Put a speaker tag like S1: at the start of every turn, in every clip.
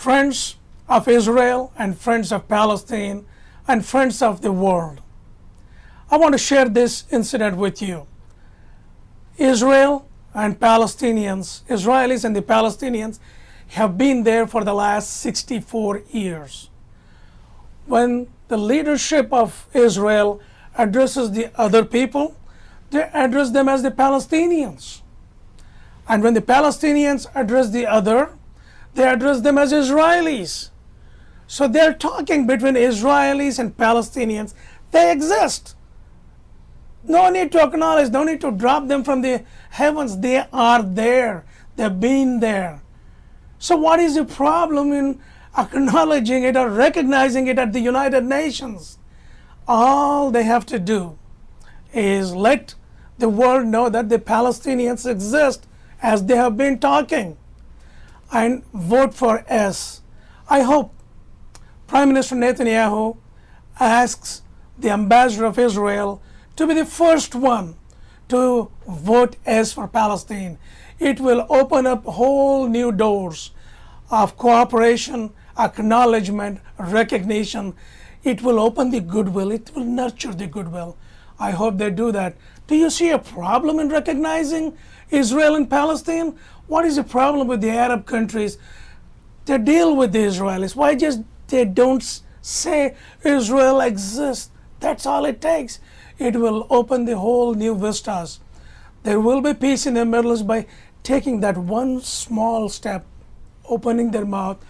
S1: friends of Israel and friends of Palestine and friends of the world. I want to share this incident with you. Israel and Palestinians, Israelis and the Palestinians have been there for the last 64 years. When the leadership of Israel addresses the other people, they address them as the Palestinians. And when the Palestinians address the other, they address them as Israelis. So they're talking between Israelis and Palestinians. They exist. No need to acknowledge, no need to drop them from the heavens. They are there. They've been there. So what is the problem in acknowledging it or recognizing it at the United Nations? All they have to do is let the world know that the Palestinians exist as they have been talking, and vote for yes. I hope Prime Minister Netanyahu asks the ambassador of Israel to be the first one to vote yes for Palestine. It will open up whole new doors of cooperation, acknowledgement, recognition. It will open the goodwill. It will nurture the goodwill. I hope they do that. Do you see a problem in recognizing Israel and Palestine? What is the problem with the Arab countries? They deal with the Israelis. Why just they don't say Israel exists? That's all it takes. It will open the whole new vistas. There will be peace in the Middle East by taking that one small step, opening their mouth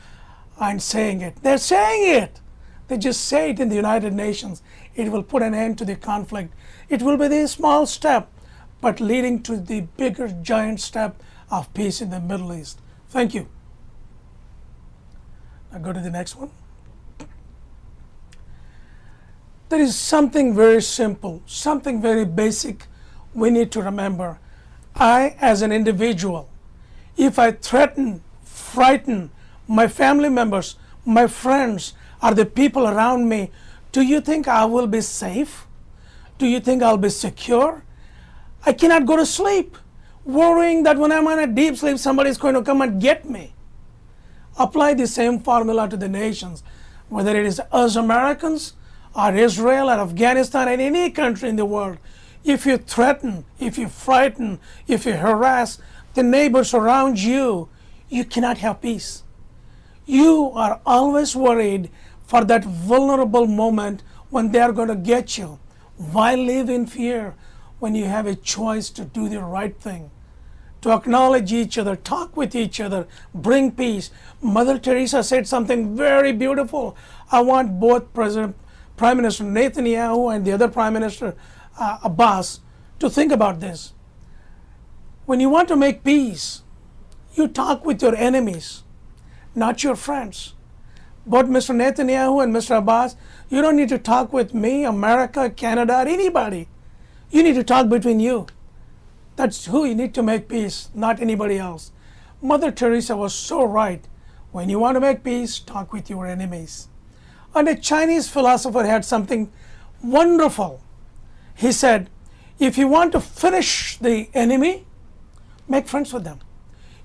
S1: and saying it. They're saying it. They just say it in the United Nations. It will put an end to the conflict. It will be the small step, but leading to the bigger giant step of peace in the Middle East. Thank you. Now go to the next one. There is something very simple, something very basic we need to remember. I, as an individual, if I threaten, frighten my family members, my friends, or the people around me, do you think I will be safe? Do you think I'll be secure? I cannot go to sleep worrying that when I'm in a deep sleep, somebody is going to come and get me. Apply the same formula to the nations, whether it is us Americans or Israel or Afghanistan or any country in the world. If you threaten, if you frighten, if you harass the neighbors around you, you cannot have peace. You are always worried for that vulnerable moment when they are going to get you. Why live in fear when you have a choice to do the right thing? To acknowledge each other, talk with each other, bring peace. Mother Teresa said something very beautiful. I want both Prime Minister Netanyahu and the other Prime Minister Abbas to think about this. When you want to make peace, you talk with your enemies, not your friends. Both Mr. Netanyahu and Mr. Abbas, you don't need to talk with me, America, Canada, or anybody. You need to talk between you. That's who you need to make peace, not anybody else. Mother Teresa was so right. When you want to make peace, talk with your enemies. And a Chinese philosopher had something wonderful. He said, if you want to finish the enemy, make friends with them.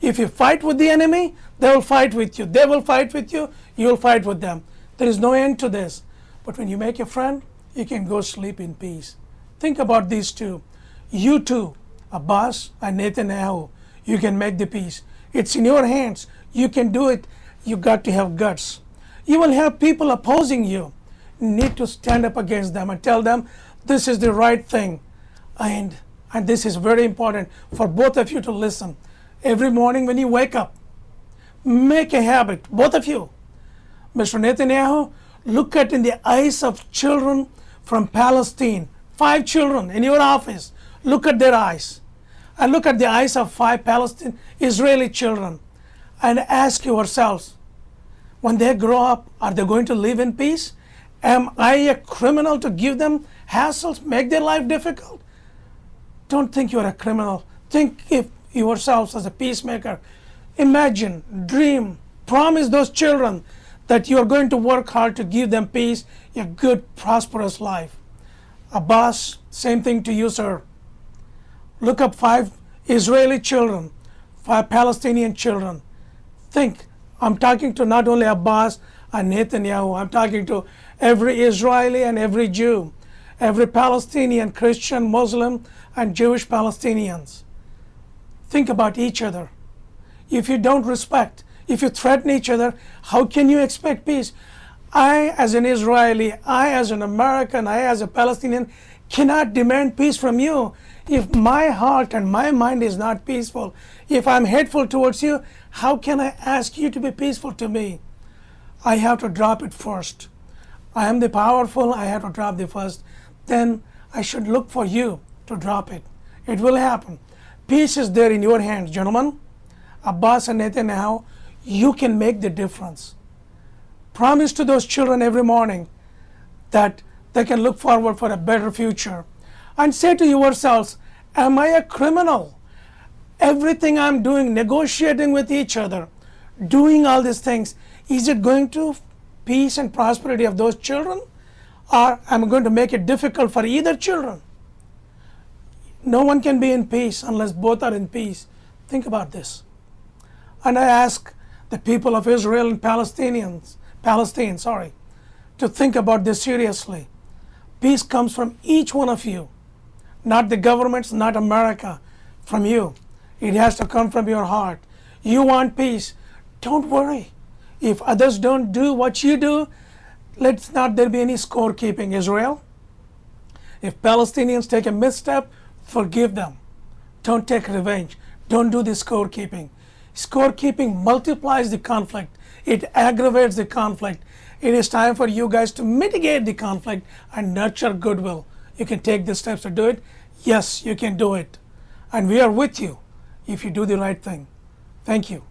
S1: If you fight with the enemy, they will fight with you. They will fight with you, you will fight with them. There is no end to this. But when you make a friend, you can go sleep in peace. Think about these two. You too, Abbas and Netanyahu, you can make the peace. It's in your hands. You can do it. You got to have guts. You will have people opposing you. You need to stand up against them and tell them this is the right thing. And this is very important for both of you to listen. Every morning when you wake up, make a habit, both of you. Mr. Netanyahu, look at in the eyes of children from Palestine, 5 children in your office. Look at their eyes. And look at the eyes of 5 Palestinian Israeli children and ask yourselves, when they grow up, are they going to live in peace? Am I a criminal to give them hassles, make their life difficult? Don't think you're a criminal. Think of yourselves as a peacemaker. Imagine, dream, promise those children that you are going to work hard to give them peace, a good, prosperous life. Abbas, same thing to you, sir. Look up 5 Israeli children, 5 Palestinian children. Think, I'm talking to not only Abbas and Netanyahu, I'm talking to every Israeli and every Jew, every Palestinian, Christian, Muslim, and Jewish Palestinians. Think about each other. If you don't respect, if you threaten each other, how can you expect peace? I, as an Israeli, I, as an American, I, as a Palestinian, cannot demand peace from you. If my heart and my mind is not peaceful, if I'm hateful towards you, how can I ask you to be peaceful to me? I have to drop it first. I am the powerful, I have to drop the first. Then I should look for you to drop it. It will happen. Peace is there in your hands, gentlemen. Abbas and Netanyahu, you can make the difference. Promise to those children every morning that they can look forward for a better future. And say to yourselves, am I a criminal? Everything I'm doing, negotiating with each other, doing all these things, is it going to peace and prosperity of those children? Or am I going to make it difficult for either children? No one can be in peace unless both are in peace. Think about this. And I ask the people of Israel and Palestine, to think about this seriously. Peace comes from each one of you, not the governments, not America, from you. It has to come from your heart. You want peace. Don't worry. If others don't do what you do, let's not there be any scorekeeping, Israel. If Palestinians take a misstep, forgive them. Don't take revenge. Don't do the scorekeeping. Scorekeeping multiplies the conflict. It aggravates the conflict. It is time for you guys to mitigate the conflict and nurture goodwill. You can take the steps to do it. Yes, you can do it. And we are with you if you do the right thing. Thank you.